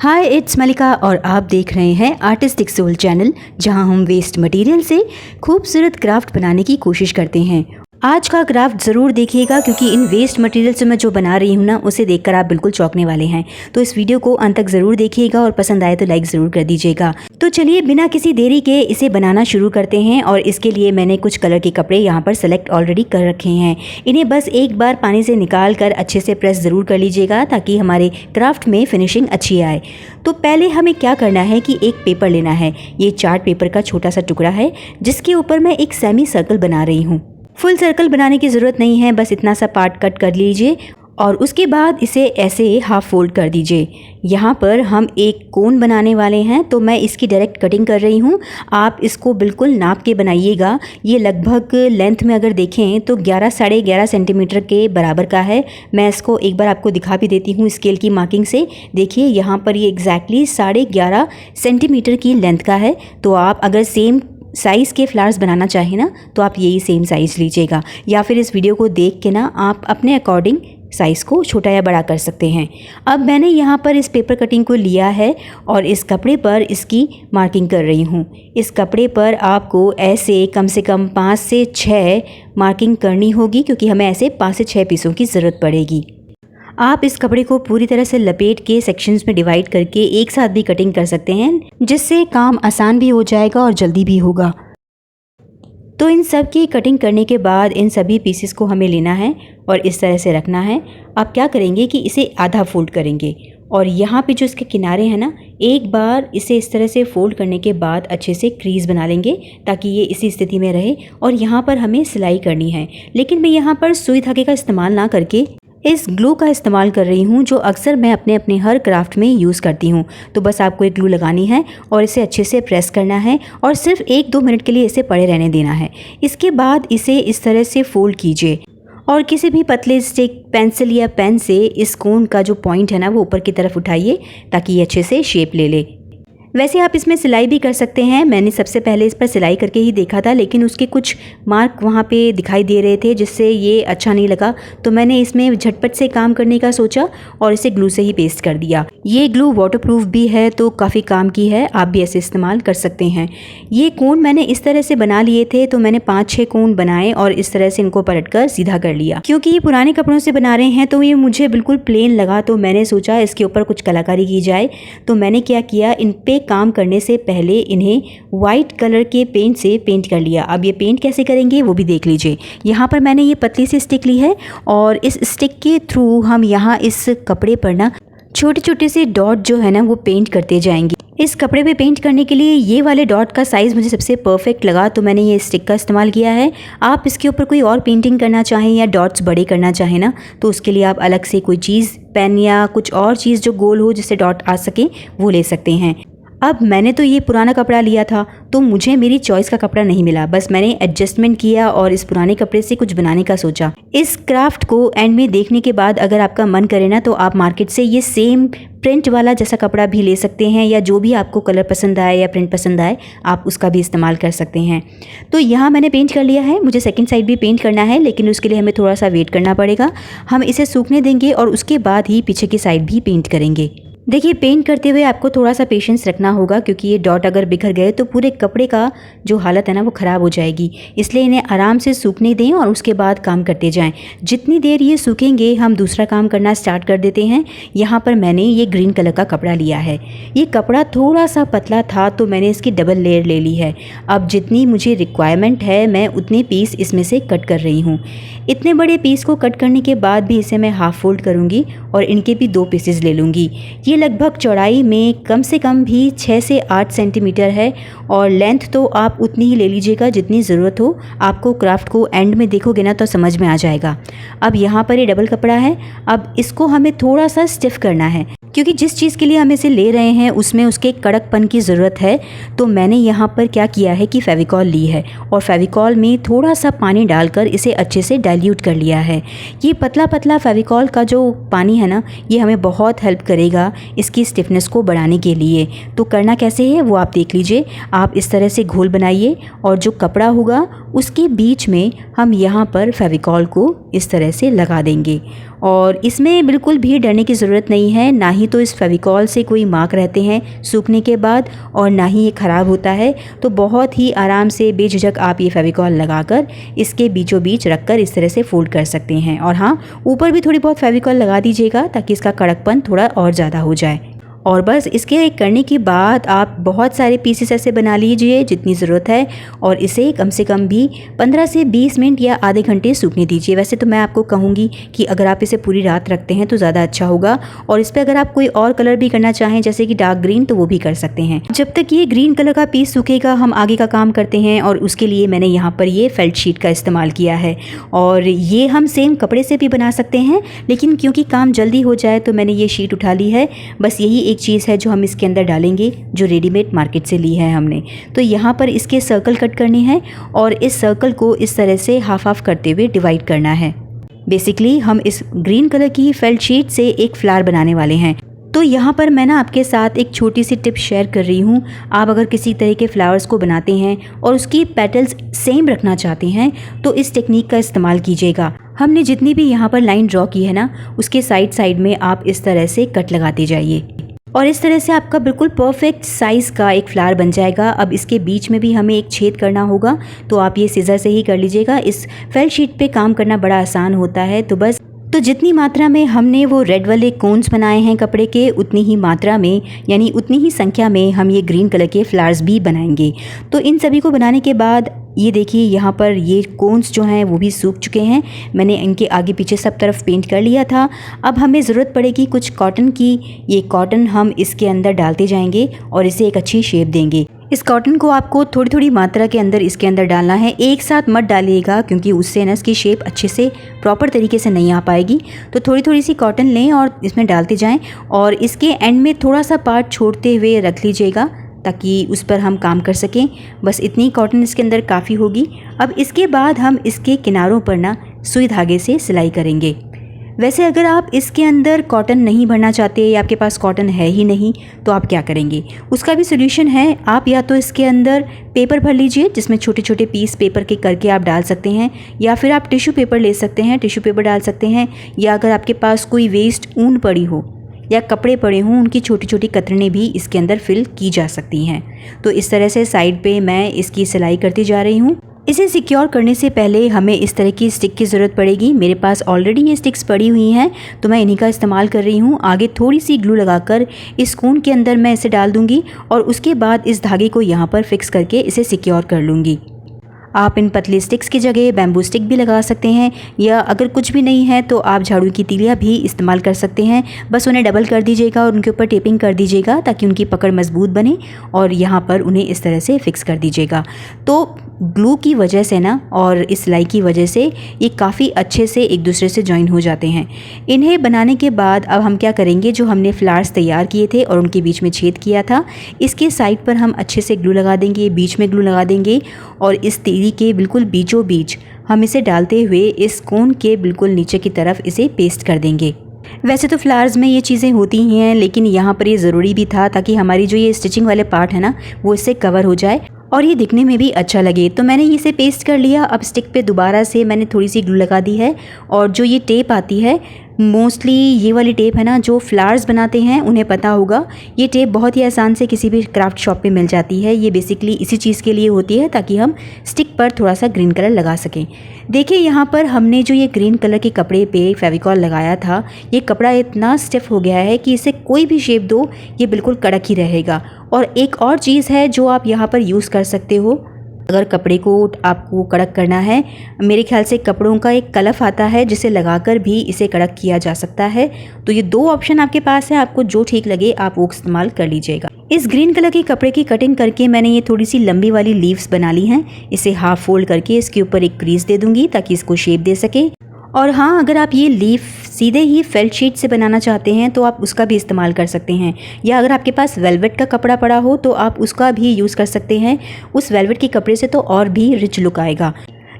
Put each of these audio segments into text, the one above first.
हाय, it's मलिका और आप देख रहे हैं आर्टिस्टिक सोल चैनल, जहां हम वेस्ट मटेरियल से खूबसूरत क्राफ्ट बनाने की कोशिश करते हैं। आज का क्राफ्ट ज़रूर देखिएगा क्योंकि इन वेस्ट मटेरियल से मैं जो बना रही हूँ ना, उसे देखकर आप बिल्कुल चौंकने वाले हैं। तो इस वीडियो को अंत तक ज़रूर देखिएगा और पसंद आए तो लाइक ज़रूर कर दीजिएगा। तो चलिए बिना किसी देरी के इसे बनाना शुरू करते हैं। और इसके लिए मैंने कुछ कलर के कपड़े यहाँ पर सेलेक्ट ऑलरेडी कर रखे हैं। इन्हें बस एक बार पानी से निकाल कर अच्छे से प्रेस ज़रूर कर लीजिएगा ताकि हमारे क्राफ्ट में फिनिशिंग अच्छी आए। तो पहले हमें क्या करना है कि एक पेपर लेना है। ये चार्ट पेपर का छोटा सा टुकड़ा है जिसके ऊपर मैं एक सेमी सर्कल बना रही हूँ। फुल सर्कल बनाने की ज़रूरत नहीं है, बस इतना सा पार्ट कट कर लीजिए और उसके बाद इसे ऐसे हाफ फोल्ड कर दीजिए। यहाँ पर हम एक कोन बनाने वाले हैं तो मैं इसकी डायरेक्ट कटिंग कर रही हूँ। आप इसको बिल्कुल नाप के बनाइएगा। ये लगभग लेंथ में अगर देखें तो 11 साढ़े 11 सेंटीमीटर के बराबर का है। मैं इसको एक बार आपको दिखा भी देती हूँ स्केल की मार्किंग से। देखिए यहाँ पर ये एग्जैक्टली 11.5 सेंटीमीटर की लेंथ का है। तो आप अगर सेम साइज़ के फ्लावर्स बनाना चाहें ना तो आप यही सेम साइज़ लीजिएगा, या फिर इस वीडियो को देख के ना आप अपने अकॉर्डिंग साइज़ को छोटा या बड़ा कर सकते हैं। अब मैंने यहाँ पर इस पेपर कटिंग को लिया है और इस कपड़े पर इसकी मार्किंग कर रही हूँ। इस कपड़े पर आपको ऐसे कम से कम 5 से 6 मार्किंग करनी होगी क्योंकि हमें ऐसे 5 से 6 पीसों की ज़रूरत पड़ेगी। आप इस कपड़े को पूरी तरह से लपेट के सेक्शंस में डिवाइड करके एक साथ भी कटिंग कर सकते हैं, जिससे काम आसान भी हो जाएगा और जल्दी भी होगा। तो इन सब की कटिंग करने के बाद इन सभी पीसेस को हमें लेना है और इस तरह से रखना है। अब क्या करेंगे कि इसे आधा फोल्ड करेंगे और यहाँ पे जो इसके किनारे हैं ना, एक बार इसे इस तरह से फोल्ड करने के बाद अच्छे से क्रीज बना लेंगे ताकि ये इसी स्थिति में रहे। और यहाँ पर हमें सिलाई करनी है, लेकिन मैं यहाँ पर सुई धागे का इस्तेमाल ना करके इस ग्लू का इस्तेमाल कर रही हूँ, जो अक्सर मैं अपने हर क्राफ्ट में यूज़ करती हूँ। तो बस आपको एक ग्लू लगानी है और इसे अच्छे से प्रेस करना है और सिर्फ 1-2 मिनट के लिए इसे पड़े रहने देना है। इसके बाद इसे इस तरह से फोल्ड कीजिए और किसी भी पतले स्टिक, पेंसिल या पेन से इस कोन का जो पॉइंट है ना वो ऊपर की तरफ उठाइए ताकि ये अच्छे से शेप ले ले। वैसे आप इसमें सिलाई भी कर सकते हैं। मैंने सबसे पहले इस पर सिलाई करके ही देखा था, लेकिन उसके कुछ मार्क वहाँ पे दिखाई दे रहे थे जिससे ये अच्छा नहीं लगा। तो मैंने इसमें झटपट से काम करने का सोचा और इसे ग्लू से ही पेस्ट कर दिया। ये ग्लू वाटरप्रूफ भी है तो काफ़ी काम की है, आप भी ऐसे इस्तेमाल कर सकते हैं। ये कोन मैंने इस तरह से बना लिए थे तो मैंने 5-6 कोन बनाए और इस तरह से इनको पलट कर सीधा कर लिया। क्योंकि ये पुराने कपड़ों से बना रहे हैं तो ये मुझे बिल्कुल प्लेन लगा, तो मैंने सोचा इसके ऊपर कुछ कलाकारी की जाए। तो मैंने क्या किया, इन पे काम करने से पहले इन्हें वाइट कलर के पेंट से पेंट कर लिया। अब ये पेंट कैसे करेंगे वो भी देख लीजिए। यहाँ पर मैंने ये पतली सी स्टिक ली है और इस स्टिक के थ्रू हम यहाँ इस कपड़े पर ना छोटे छोटे से डॉट जो है ना वो पेंट करते जाएंगे। इस कपड़े पे पेंट करने के लिए ये वाले डॉट का साइज़ मुझे सबसे परफेक्ट लगा तो मैंने ये स्टिक का इस्तेमाल किया है। आप इसके ऊपर कोई और पेंटिंग करना चाहें या डॉट्स बड़े करना चाहें ना, तो उसके लिए आप अलग से कोई चीज़, पेन या कुछ और चीज़ जो गोल हो जिससे डॉट आ सके वो ले सकते हैं। अब मैंने तो ये पुराना कपड़ा लिया था तो मुझे मेरी चॉइस का कपड़ा नहीं मिला, बस मैंने एडजस्टमेंट किया और इस पुराने कपड़े से कुछ बनाने का सोचा। इस क्राफ्ट को एंड में देखने के बाद अगर आपका मन करे ना तो आप मार्केट से ये सेम प्रिंट वाला जैसा कपड़ा भी ले सकते हैं, या जो भी आपको कलर पसंद आए या प्रिंट पसंद आए आप उसका भी इस्तेमाल कर सकते हैं। तो यहाँ मैंने पेंट कर लिया है। मुझे सेकंड साइड भी पेंट करना है, लेकिन उसके लिए हमें थोड़ा सा वेट करना पड़ेगा। हम इसे सूखने देंगे और उसके बाद ही पीछे की साइड भी पेंट करेंगे। देखिए, पेंट करते हुए आपको थोड़ा सा पेशेंस रखना होगा क्योंकि ये डॉट अगर बिखर गए तो पूरे कपड़े का जो हालत है ना वो ख़राब हो जाएगी। इसलिए इन्हें आराम से सूखने दें और उसके बाद काम करते जाएं। जितनी देर ये सूखेंगे हम दूसरा काम करना स्टार्ट कर देते हैं। यहाँ पर मैंने ये ग्रीन कलर का कपड़ा लिया है। ये कपड़ा थोड़ा सा पतला था तो मैंने इसकी डबल लेयर ले ली है। अब जितनी मुझे रिक्वायरमेंट है मैं उतने पीस इसमें से कट कर रही हूँ। इतने बड़े पीस को कट करने के बाद भी इसे मैं हाफ फोल्ड करूँगी और इनके भी 2 पीसेस ले लूँगी। ये लगभग चौड़ाई में कम से कम भी 6 से 8 सेंटीमीटर है और लेंथ तो आप उतनी ही ले लीजिएगा जितनी ज़रूरत हो। आपको क्राफ्ट को एंड में देखोगे ना तो समझ में आ जाएगा। अब यहाँ पर ये डबल कपड़ा है। अब इसको हमें थोड़ा सा स्टिफ करना है क्योंकि जिस चीज़ के लिए हम इसे ले रहे हैं उसमें उसके कड़कपन की ज़रूरत है। तो मैंने यहाँ पर क्या किया है कि फेविकॉल ली है और फेविकॉल में थोड़ा सा पानी डालकर इसे अच्छे से डाइल्यूट कर लिया है। ये पतला पतला फेविकॉल का जो पानी है ना ये हमें बहुत हेल्प करेगा इसकी स्टिफनेस को बढ़ाने के लिए। तो करना कैसे है वो आप देख लीजिए। आप इस तरह से घोल बनाइए और जो कपड़ा होगा उसके बीच में हम यहाँ पर फेविकॉल को इस तरह से लगा देंगे और इसमें बिल्कुल भी डरने की ज़रूरत नहीं है। ना ही तो इस फेविकॉल से कोई मार्क रहते हैं सूखने के बाद और ना ही ये ख़राब होता है। तो बहुत ही आराम से बेझिझक आप ये फेविकॉल लगाकर इसके बीचों बीच रखकर इस तरह से फोल्ड कर सकते हैं। और हाँ, ऊपर भी थोड़ी बहुत फेविकॉल लगा दीजिएगा ताकि इसका कड़कपन थोड़ा और ज़्यादा हो जाए। और बस इसके करने के बाद आप बहुत सारे पीसेस ऐसे बना लीजिए जितनी ज़रूरत है और इसे कम से कम भी 15 से 20 मिनट या आधे घंटे सूखने दीजिए। वैसे तो मैं आपको कहूँगी कि अगर आप इसे पूरी रात रखते हैं तो ज़्यादा अच्छा होगा। और इस पर अगर आप कोई और कलर भी करना चाहें जैसे कि डार्क ग्रीन, तो वो भी कर सकते हैं। जब तक ये ग्रीन कलर का पीस सूखेगा हम आगे का काम करते हैं। और उसके लिए मैंने यहाँ पर ये फेल्ट शीट का इस्तेमाल किया है और ये हम सेम कपड़े से भी बना सकते हैं, लेकिन क्योंकि काम जल्दी हो जाए तो मैंने ये शीट उठा ली है। बस यही एक चीज़ है जो हम इसके अंदर डालेंगे, जो रेडीमेड मार्केट से ली है हमने। तो यहाँ पर इसके सर्कल कट करने हैं और इस सर्कल को इस तरह से हाफ हाफ करते हुए डिवाइड करना है। बेसिकली हम इस ग्रीन कलर की फेल्ट शीट से एक फ्लावर बनाने वाले हैं। तो यहाँ पर मैं ना आपके साथ एक छोटी सी टिप शेयर कर रही हूँ। आप अगर किसी तरह के फ्लावर्स को बनाते हैं और उसकी पेटल्स सेम रखना चाहते हैं तो इस टेक्निक का इस्तेमाल कीजिएगा। हमने जितनी भी यहाँ पर लाइन ड्रॉ की है ना, उसके साइड साइड में आप इस तरह से कट लगाते जाइए और इस तरह से आपका बिल्कुल परफेक्ट साइज़ का एक फ्लावर बन जाएगा। अब इसके बीच में भी हमें एक छेद करना होगा, तो आप ये सीजर से ही कर लीजिएगा। इस फेल्ट शीट पे काम करना बड़ा आसान होता है। तो जितनी मात्रा में हमने वो रेड वाले कोन्स बनाए हैं कपड़े के, उतनी ही मात्रा में यानी उतनी ही संख्या में हम ये ग्रीन कलर के फ्लावर्स भी बनाएंगे। तो इन सभी को बनाने के बाद ये देखिए यहाँ पर ये कोन्स जो हैं वो भी सूख चुके हैं। मैंने इनके आगे पीछे सब तरफ पेंट कर लिया था। अब हमें ज़रूरत पड़ेगी कुछ कॉटन की। ये कॉटन हम इसके अंदर डालते जाएंगे और इसे एक अच्छी शेप देंगे। इस कॉटन को आपको थोड़ी थोड़ी मात्रा के अंदर इसके अंदर डालना है, एक साथ मत डालिएगा क्योंकि उससे ना इसकी शेप अच्छे से प्रॉपर तरीके से नहीं आ पाएगी। तो थोड़ी थोड़ी सी कॉटन लें और इसमें डालते जाएं और इसके एंड में थोड़ा सा पार्ट छोड़ते हुए रख लीजिएगा ताकि उस पर हम काम कर सकें। बस इतनी कॉटन इसके अंदर काफ़ी होगी। अब इसके बाद हम इसके किनारों पर ना सुई धागे से सिलाई करेंगे। वैसे अगर आप इसके अंदर कॉटन नहीं भरना चाहते या आपके पास कॉटन है ही नहीं तो आप क्या करेंगे, उसका भी सोल्यूशन है। आप या तो इसके अंदर पेपर भर लीजिए जिसमें छोटे छोटे पीस पेपर के करके आप डाल सकते हैं, या फिर आप टिश्यू पेपर ले सकते हैं, टिश्यू पेपर डाल सकते हैं। या अगर आपके पास कोई वेस्ट ऊन पड़ी हो या कपड़े पड़े हों, उनकी छोटी छोटी कतरनें भी इसके अंदर फिल की जा सकती हैं। तो इस तरह से साइड पे मैं इसकी सिलाई करती जा रही हूँ। इसे सिक्योर करने से पहले हमें इस तरह की स्टिक की ज़रूरत पड़ेगी। मेरे पास ऑलरेडी ये स्टिक्स पड़ी हुई हैं तो मैं इन्हीं का इस्तेमाल कर रही हूँ। आगे थोड़ी सी ग्लू लगाकर इस कोन के अंदर मैं इसे डाल दूँगी और उसके बाद इस धागे को यहाँ पर फिक्स करके इसे सिक्योर कर लूँगी। आप इन पतली स्टिक्स की जगह बैम्बू स्टिक भी लगा सकते हैं, या अगर कुछ भी नहीं है तो आप झाड़ू की तीलियाँ भी इस्तेमाल कर सकते हैं। बस उन्हें डबल कर दीजिएगा और उनके ऊपर टेपिंग कर दीजिएगा ताकि उनकी पकड़ मजबूत बने और यहाँ पर उन्हें इस तरह से फिक्स कर दीजिएगा। तो ग्लू की वजह से ना और इस सिलाई की वजह से ये काफ़ी अच्छे से एक दूसरे से जॉइन हो जाते हैं। इन्हें बनाने के बाद अब हम क्या करेंगे, जो हमने फ्लावर्स तैयार किए थे और उनके बीच में छेद किया था, इसके साइड पर हम अच्छे से ग्लू लगा देंगे, बीच में ग्लू लगा देंगे और इस तीली के बिल्कुल बीचों बीच हम इसे डालते हुए इस कोन के बिल्कुल नीचे की तरफ इसे पेस्ट कर देंगे। वैसे तो फ्लावर्स में ये चीज़ें होती ही हैं, लेकिन यहाँ पर ये ज़रूरी भी था ताकि हमारी जो ये स्टिचिंग वाले पार्ट है ना वो इससे कवर हो जाए और ये दिखने में भी अच्छा लगे। तो मैंने इसे पेस्ट कर लिया। अब स्टिक पे दोबारा से मैंने थोड़ी सी ग्लू लगा दी है और जो ये टेप आती है, मोस्टली ये वाली टेप है ना, जो फ्लावर्स बनाते हैं उन्हें पता होगा। ये टेप बहुत ही आसान से किसी भी क्राफ्ट शॉप पे मिल जाती है। ये बेसिकली इसी चीज़ के लिए होती है ताकि हम स्टिक पर थोड़ा सा ग्रीन कलर लगा सकें। देखिए यहाँ पर हमने जो ये ग्रीन कलर के कपड़े पे फेविकॉल लगाया था, ये कपड़ा इतना स्टिफ हो गया है कि इसे कोई भी शेप दो ये बिल्कुल कड़क ही रहेगा। और एक और चीज़ है जो आप यहाँ पर यूज़ कर सकते हो, अगर कपड़े को आपको कड़क करना है, मेरे ख्याल से कपड़ों का एक कलफ आता है जिसे लगाकर भी इसे कड़क किया जा सकता है। तो ये दो ऑप्शन आपके पास है, आपको जो ठीक लगे आप वो इस्तेमाल कर लीजिएगा। इस ग्रीन कलर के कपड़े की कटिंग करके मैंने ये थोड़ी सी लंबी वाली लीव्स बना ली हैं। इसे हाफ फोल्ड करके इसके ऊपर एक क्रीज दे दूंगी ताकि इसको शेप दे सके। और हाँ, अगर आप ये लीफ सीधे ही फेल्ट शीट से बनाना चाहते हैं तो आप उसका भी इस्तेमाल कर सकते हैं, या अगर आपके पास वेलवेट का कपड़ा पड़ा हो तो आप उसका भी यूज़ कर सकते हैं। उस वेलवेट के कपड़े से तो और भी रिच लुक आएगा।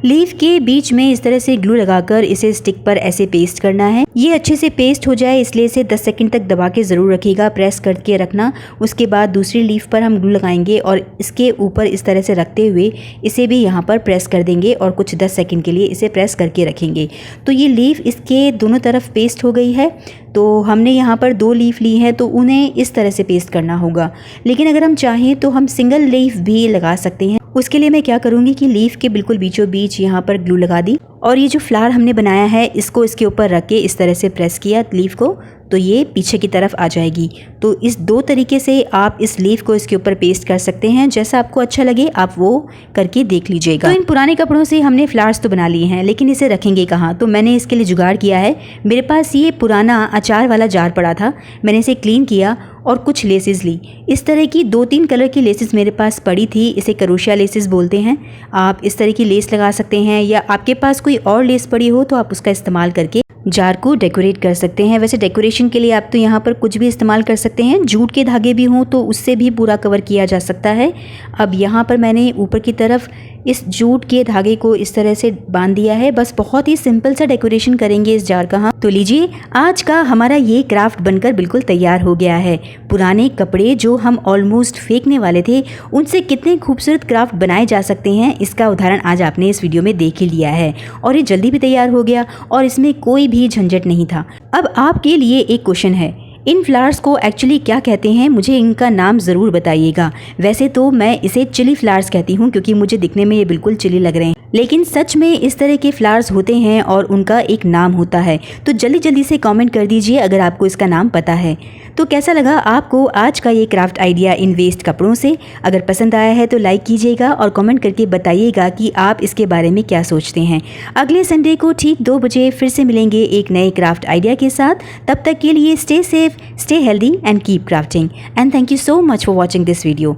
लीफ के बीच में इस तरह से ग्लू लगाकर इसे स्टिक पर ऐसे पेस्ट करना है। ये अच्छे से पेस्ट हो जाए इसलिए इसे 10 सेकंड तक दबा के ज़रूर रखिएगा, प्रेस करके रखना। उसके बाद दूसरी लीफ पर हम ग्लू लगाएंगे और इसके ऊपर इस तरह से रखते हुए इसे भी यहाँ पर प्रेस कर देंगे और कुछ 10 सेकंड के लिए इसे प्रेस करके रखेंगे। तो ये लीफ इसके दोनों तरफ पेस्ट हो गई है। तो हमने यहाँ पर 2 लीफ ली है तो उन्हें इस तरह से पेस्ट करना होगा, लेकिन अगर हम चाहें तो हम सिंगल लीफ भी लगा सकते हैं। उसके लिए मैं क्या करूँगी कि लीफ के बिल्कुल बीचों बीच यहाँ पर ग्लू लगा दी और ये जो फ्लावर हमने बनाया है इसको इसके ऊपर रख के इस तरह से प्रेस किया लीफ को, तो ये पीछे की तरफ आ जाएगी। तो इस 2 तरीके से आप इस लीफ को इसके ऊपर पेस्ट कर सकते हैं, जैसा आपको अच्छा लगे आप वो करके देख लीजिएगा। तो इन पुराने कपड़ों से हमने फ्लावर्स तो बना लिए हैं, लेकिन इसे रखेंगे कहाँ? तो मैंने इसके लिए जुगाड़ किया है। मेरे पास ये पुराना अचार वाला जार पड़ा था, मैंने इसे क्लीन किया और कुछ लेसेस ली। इस तरह की 2-3 कलर की लेसेस मेरे पास पड़ी थी, इसे करोशिया लेसेस बोलते हैं। आप इस तरह की लेस लगा सकते हैं या आपके पास कोई और लेस पड़ी हो तो आप उसका इस्तेमाल करके जार को डेकोरेट कर सकते हैं। वैसे डेकोरेशन के लिए आप तो यहाँ पर कुछ भी इस्तेमाल कर सकते हैं, जूट के धागे भी हों तो उससे भी पूरा कवर किया जा सकता है। अब यहाँ पर मैंने ऊपर की तरफ इस जूट के धागे को इस तरह से बांध दिया है। बस बहुत ही सिंपल सा डेकोरेशन करेंगे इस जार का हम। तो लीजिए, आज का हमारा ये क्राफ्ट बनकर बिल्कुल तैयार हो गया है। पुराने कपड़े जो हम ऑलमोस्ट फेंकने वाले थे, उनसे कितने खूबसूरत क्राफ्ट बनाए जा सकते हैं, इसका उदाहरण आज आपने इस वीडियो में देख ही लिया है। और ये जल्दी भी तैयार हो गया और इसमें कोई भी झंझट नहीं था। अब आपके लिए एक क्वेश्चन है, इन फ्लावर्स को एक्चुअली क्या कहते हैं? मुझे इनका नाम ज़रूर बताइएगा। वैसे तो मैं इसे चिली फ्लावर्स कहती हूँ क्योंकि मुझे दिखने में ये बिल्कुल चिली लग रहे हैं, लेकिन सच में इस तरह के फ्लावर्स होते हैं और उनका एक नाम होता है। तो जल्दी जल्दी से कमेंट कर दीजिए अगर आपको इसका नाम पता है। तो कैसा लगा आपको आज का ये क्राफ्ट आइडिया इन वेस्ट कपड़ों से? अगर पसंद आया है तो लाइक कीजिएगा और कमेंट करके बताइएगा कि आप इसके बारे में क्या सोचते हैं। अगले संडे को ठीक 2 बजे फिर से मिलेंगे एक नए क्राफ्ट आइडिया के साथ। तब तक के लिए stay safe, stay healthy and keep crafting. And thank you so much for watching this video.